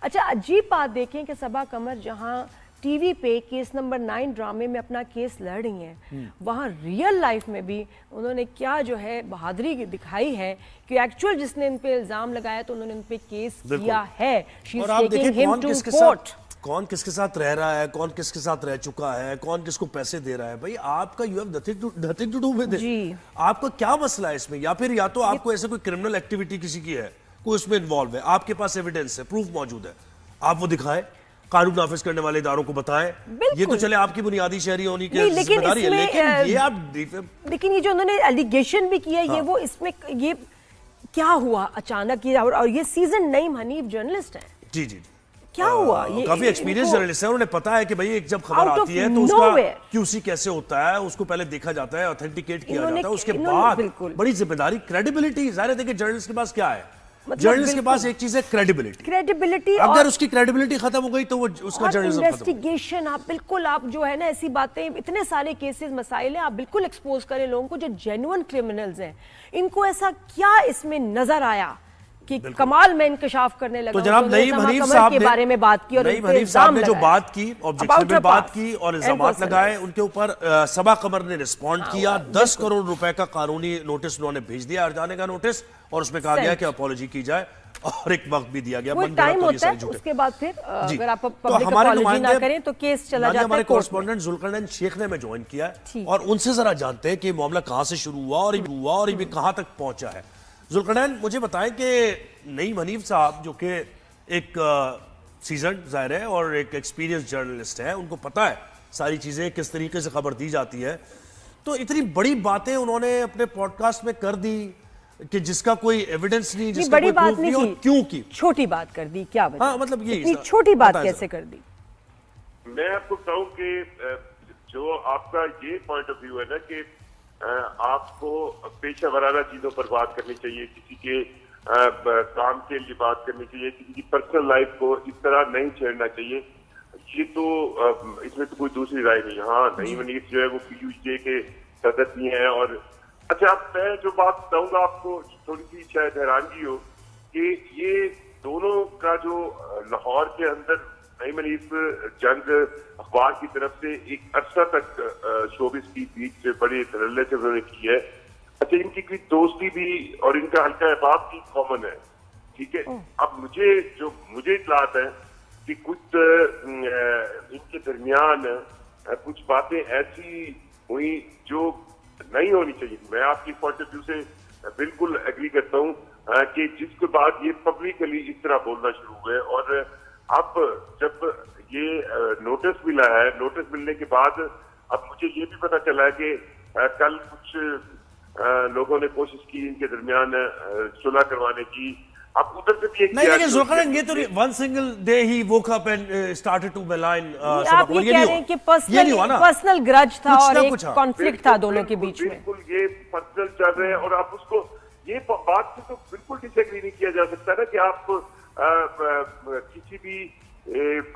اچھا عجیب بات دیکھیں کہ صبا قمر جہاں ٹی وی پہ کیس نمبر 9 ڈرامے میں اپنا کیس لڑ رہی ہیں، وہاں ریئل لائف میں بھی انہوں نے کیا جو ہے بہادری دکھائی ہے کہ ایکچوئل جس نے ان پہ الزام لگایا تو انہوں نے ان پہ کیس کیا ہے. اور آپ دیکھیں کون کس کے ساتھ رہ رہا ہے، کون کس کے ساتھ رہ چکا ہے، کون کس کو پیسے دے رہا ہے. بھائی آپ کا you have nothing to do with it. آپ کا کیا مسئلہ ہے اس میں؟ یا تو آپ کو ایسے کوئی کرمنل ایکٹیویٹی کسی کی ہے، کوئی اس میں انوالو ہے، آپ کے پاس ایویڈنس ہے، پروف موجود ہے، آپ وہ دکھائیں، قانون نافذ کرنے والے اداروں کو بتائیں. یہ تو چلے آپ کی بنیادی شہری ہونی کی ذمہ داری ہے، لیکن یہ جو انہوں نے ایلیگیشن بھی کیا یہ وہ اس میں یہ کیا ہوا اچانک، اور یہ سیزن نعیم حنیف جرنلسٹ ہیں. جی جی کیا ہوا؟ کافی ایکسپیرینس جرنلسٹ ہیں، انہوں نے پتا ہے کہ بھئی ایک جب خبر آتی ہے تو اس کا QC کیسے ہوتا ہے، اس کو پہلے دیکھا جاتا ہے، اوتھینٹیکیٹ کیا جاتا ہے، اس کے بعد بڑی ذمہ داری کریڈیبلٹی. ظاہر ہے کہ جرنلسٹ کے پاس کیا ہے؟ جرنلسٹ کے پاس ایک چیز ہے کریڈیبلٹی. اگر اس کی کریڈیبلٹی ختم ہو گئی تو وہ اس کا جرنلزم ختم. انویسٹیگیشن آپ جو ہے نا ایسی باتیں، اتنے سارے کیسز مسائل ہیں، آپ بالکل ایکسپوز کریں لوگوں کو جو جینوئن کرمنلز ہیں. ان کو ایسا کیا اس میں نظر آیا کہ کمال میں انکشاف کرنے لگا؟ تو جناب نعیم حنیف صاحب کے بارے میں بات کی اور نعیم حنیف صاحب نے جو بات کی، آبجیکشن میں بات کی اور الزامات لگائے، ان کے اوپر صبا قمر نے رسپونڈ کیا. 10 کروڑ روپے کا قانونی نوٹس انہوں نے بھیج دیا، ہرجانے کا نوٹس، اور اس میں کہا گیا کہ اپالوجی کی جائے اور ایک وقت بھی دیا گیا. وہ ٹائم ہوتا ہے اس کے بعد پھر اگر آپ پبلک اپالوجی نہ کریں تو کیس چلا جاتا ہے. ہمارے کورسپونڈنٹ ذوالقرنین شیخ نے ہمیں جوائن کیا ہے اور ان سے ذرا جانتے ہیں کہ یہ معاملہ کہاں سے شروع ہوا اور یہ کہاں تک پہنچا ہے. ذوالقرنین مجھے بتائیں کہ نعیم حنیف صاحب جو کہ ایک سیزن ظاہر ہے اور ایک ایکسپیرینس جرنلسٹ ہے، ان کو پتہ ہے ساری چیزیں کس طریقے سے خبر دی جاتی ہے، تو اتنی بڑی باتیں انہوں نے اپنے پوڈ کاسٹ میں کر دی کہ جس کا کوئی ایویڈنس نہیں، جس کا کوئی پروف نہیں، اور کیوں کی چھوٹی بات کر دی؟ کیا وجہ؟ ہاں مطلب یہ چھوٹی بات کیسے کر دی؟ میں آپ کو کہوں کہ جو آپ کا یہ پوائنٹ آف ویو ہے نا کہ آپ کو پیشہ ورانہ چیزوں پر بات کرنی چاہیے، کسی کے کام کے لیے بات کرنی چاہیے، کسی کی پرسنل لائف کو اس طرح نہیں چھیڑنا چاہیے، یہ تو اس میں تو کوئی دوسری رائے نہیں. ہاں نعیم حنیف جو ہے وہ PUJ کے صدر بھی ہیں. اور اچھا میں جو بات بتاؤں گا آپ کو تھوڑی سی شاید حیرانگی ہو کہ یہ دونوں کا جو لاہور کے اندر نعیم حنیف جنگ اخبار کی طرف سے ایک عرصہ تک شوبز کی بیچ سے بڑے دھڑلے سے انہوں نے کی ہے. اچھا ان کی کوئی دوستی بھی اور ان کا حلقہ احباب بھی کامن ہے، ٹھیک ہے. اب مجھے اطلاعات ہے کہ کچھ ان کے درمیان کچھ باتیں ایسی ہوئی جو نہیں ہونی چاہیے. میں آپ کی پوائنٹ آف ویو سے بالکل ایگری کرتا ہوں کہ جس کے بعد یہ پبلکلی اس طرح بولنا شروع ہوئے. اور اب جب یہ نوٹس ملا ہے، نوٹس ملنے کے بعد اب مجھے یہ بھی پتا چلا ہے کہ کل کچھ لوگوں نے کوشش کی ان کے درمیان صلح کروانے کی. اب ادھر سے بھی ایک نہیں، لیکن ذوالقرنین یہ تو one single day he woke up and started to malign. آپ یہ کہہ رہے ہیں کہ پرسنل گرج تھا اور ایک کانفلکٹ تھا دونوں کے بیچ میں. بالکل یہ پرسنل چل رہے ہیں اور آپ اس کو یہ بات سے تو بالکل ڈس ایگری نہیں کیا جا سکتا نا کہ آپ کسی بھی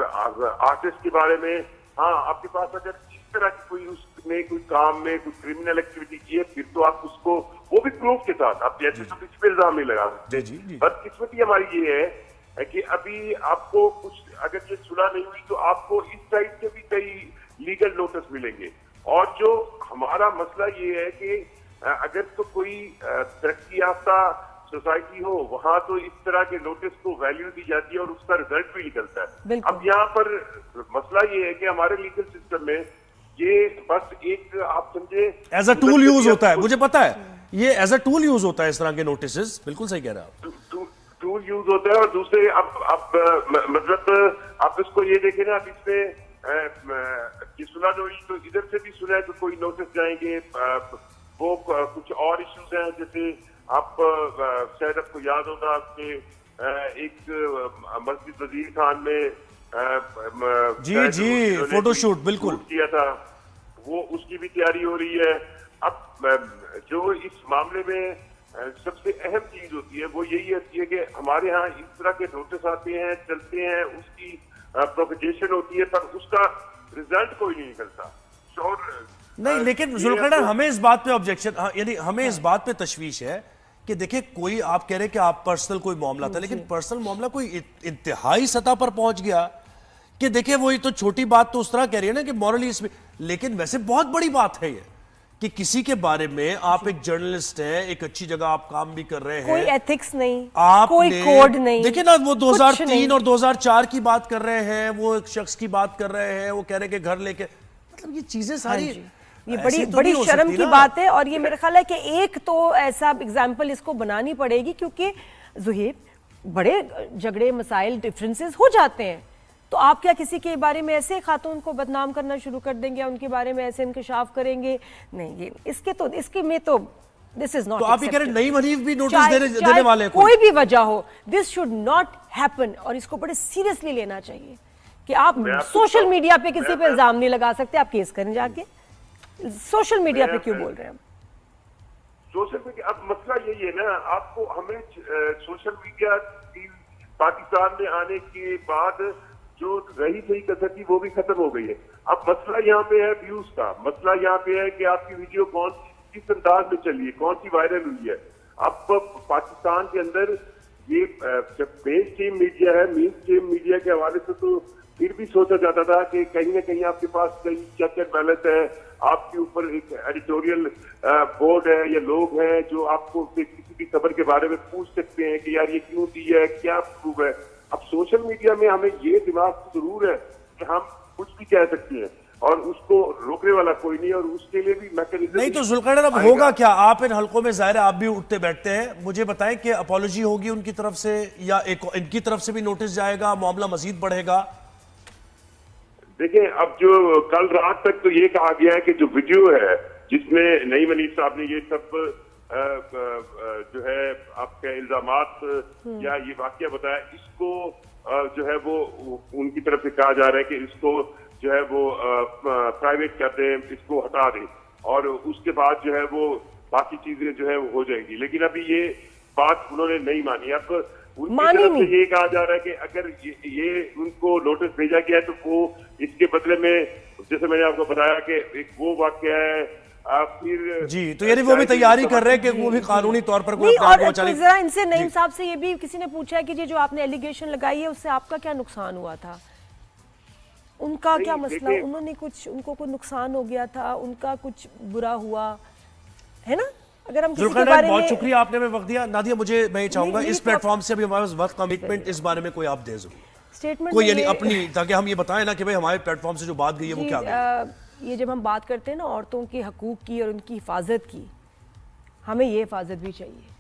آرٹسٹ کے بارے میں، ہاں آپ کے پاس اگر اس طرح کی کوئی اس میں کوئی کام میں کوئی کرمنل ایکٹیویٹی کی ہے پھر تو آپ اس کو وہ بھی پروف کے ساتھ آپ جیسے تو کسی پہ الزام نہیں لگا سکتے. بدقسمتی ہماری یہ ہے کہ ابھی آپ کو کچھ اگر یہ صلح نہیں ہوئی تو آپ کو اس سائڈ سے بھی کئی لیگل نوٹس ملیں گے. اور جو ہمارا مسئلہ یہ ہے کہ اگر تو کوئی ترقی یافتہ سوسائٹی ہو وہاں تو اس طرح کے نوٹس کو ویلیو دی جاتی ہے اور اس کا رزلٹ بھی نکلتا ہے. اب یہاں پر مسئلہ یہ ہے کہ ہمارے لیگل سسٹم میں یہ بس ایک آپ سمجھے ایز اے ٹول یوز ہوتا ہے. مجھے پتا ہے یہ ایز اے ٹول یوز ہوتا ہے اس طرح کے نوٹسز. بالکل صحیح کہہ رہا ہے آپ. ٹول یوز ہوتا ہے. اور دوسرے اب مطلب آپ اس کو یہ دیکھیں نا، اب اس میں صلح ہوئی تو ادھر سے بھی سنا ہے تو کوئی نوٹس جائیں گے. وہ کچھ اور ایشوز ہیں جیسے آپ شاید آپ کو یاد ہوگا کہ ایک مسجد وزیر خان میں جی فوٹو شوٹ بالکل کیا تھا، وہ اس کی بھی تیاری ہو رہی ہے. اب جو اس معاملے میں سب سے اہم چیز ہوتی ہے وہ یہی ہوتی ہے کہ ہمارے ہاں اس طرح کے نوٹس آتے ہیں، چلتے ہیں، اس کی پروپیگیشن ہوتی ہے پر اس کا رزلٹ کوئی نہیں نکلتا. نہیں لیکن ذوالقرنین ہمیں اس بات پہ آبجیکشن، یعنی ہمیں اس بات پہ تشویش ہے کہ دیکھیں کوئی آپ کہہ رہے کہ آپ پرسنل کوئی معاملہ تھا لیکن پرسنل معاملہ کوئی انتہائی سطح پر پہنچ گیا کہ دیکھیں وہی تو چھوٹی بات تو اس طرح کہہ رہی ہے نا کہ مورلی اس میں، لیکن ویسے بہت بڑی بات ہے یہ کہ کسی کے بارے میں آپ ایک جرنلسٹ ہیں، ایک اچھی جگہ آپ کام بھی کر رہے ہیں، کوئی ایتھکس نہیں، آپ کوئی کوڈ نہیں، دیکھیں نا وہ 2003 اور 2004 کی بات کر رہے ہیں، وہ ایک شخص کی بات کر رہے ہیں، وہ کہہ رہے کہ گھر لے کے، مطلب یہ چیزیں ساری یہ بڑی شرم کی بات ہے. اور یہ میرا خیال ہے کہ ایک تو ایسا ایگزامپل اس کو بنانی پڑے گی، کیونکہ زہیب بڑے جھگڑے مسائل ڈیفرنسز ہو جاتے ہیں، تو آپ کیا کسی کے بارے میں ایسے خاتون کو بدنام کرنا شروع کر دیں گے یا ان کے بارے میں ایسے انکشاف کریں گے؟ نہیں، یہ اس کے میں تو this is not تو آپ یہ کہہ رہے ہیں نعیم حنیف بھی نوٹس دینے والے ہیں، کوئی بھی وجہ ہو، this should not happen، اور اس کو بڑے سیریسلی لینا چاہیے کہ آپ سوشل میڈیا پہ کسی پہ الزام نہیں لگا سکتے، آپ کیس کریں جا کے. سوشل میڈیا پہ کیوں بول رہے ہیں ہم؟ سوشل میڈیا اب مسئلہ یہی ہے نا، آپ کو ہمیں سوشل میڈیا پاکستان میں آنے کے بعد جو رہی صحیح کثر تھی وہ بھی ختم ہو گئی ہے. اب مسئلہ یہاں پہ ہے ویوز کا، مسئلہ یہاں پہ ہے کہ آپ کی ویڈیو کس انداز میں چلی ہے، کون سی وائرل ہوئی ہے. اب پاکستان کے اندر یہ جب مین اسٹریم میڈیا ہے، مین اسٹریم میڈیا کے حوالے سے تو پھر بھی سوچا جاتا تھا کہ کہیں نہ کہیں آپ کے پاس کئی چیک اینڈ بیلنس ہے، آپ کے اوپر ایک ایڈیٹوریل بورڈ ہے یا لوگ ہیں جو آپ کو کسی بھی خبر کے بارے میں پوچھ سکتے ہیں کہ یار یہ کیوں دی ہے، کیا پروف ہے. اب سوشل میڈیا میں ہمیں یہ دماغ ضرور ہے کہ ہم کچھ بھی کہہ سکتے ہیں اور اس کو روکنے والا کوئی نہیں، اور اس کے لیے بھی میکینزم نہیں. تو ذوالقرنین اب ہوگا کیا؟ آپ ان حلقوں میں ظاہر ہے آپ بھی اٹھتے بیٹھتے ہیں، مجھے بتائیں کہ اپالوجی ہوگی ان کی طرف سے یا ان کی طرف سے بھی نوٹس جائے گا، معاملہ مزید بڑھے گا؟ دیکھیں اب جو کل رات تک تو یہ کہا گیا ہے کہ جو ویڈیو ہے جس میں نعیم حنیف صاحب نے یہ سب جو ہے آپ کے الزامات یا یہ واقعہ بتایا، اس کو جو ہے وہ ان کی طرف سے کہا جا رہا ہے کہ اس کو جو ہے وہ پرائیویٹ کر دیں، اس کو ہٹا دیں، اور اس کے بعد جو ہے وہ باقی چیزیں جو ہے وہ ہو جائیں گی. لیکن ابھی یہ بات انہوں نے نہیں مانی. اب ان کی طرف سے یہ کہا جا رہا ہے کہ اگر یہ ان کو نوٹس بھیجا گیا ہے تو وہ اس کے بدلے میں، جیسے میں نے آپ کو بتایا کہ ایک وہ واقعہ ہے پھر جی، تو یعنی وہ بھی تیاری کر رہے ہیں کہ وہ بھی قانونی طور پر کوئی اپنے آپ کو بچا لے. ذرا ان سے نعیم صاحب سے یہ بھی کسی نے پوچھا ہے کہ جو آپ نے ایلیگیشن لگائی ہے اس سے آپ کا کیا نقصان ہوا تھا؟ ان کا کیا مسئلہ؟ انہوں نے کچھ، ان کو کوئی نقصان ہو گیا تھا، ان کا کچھ برا ہوا ہے نا؟ اگر ہم کسی کے بارے میں، بہت شکریہ آپ نے ہمیں وقت دیا. نادیہ مجھے میں یہ چاہوں گا اس پلیٹ فارم سے ابھی ہمارے پاس وقت کمٹمنٹ اس بارے میں کوئی آپ دے ضرور اسٹیٹمنٹ کوئی، یعنی اپنی، تاکہ ہم یہ بتائیں نا کہ بھئی ہمارے پلیٹ فارم سے جو بات گئی ہے وہ کیا گئی. یہ جب ہم بات کرتے ہیں نا عورتوں کے حقوق کی اور ان کی حفاظت کی، ہمیں یہ حفاظت بھی چاہیے.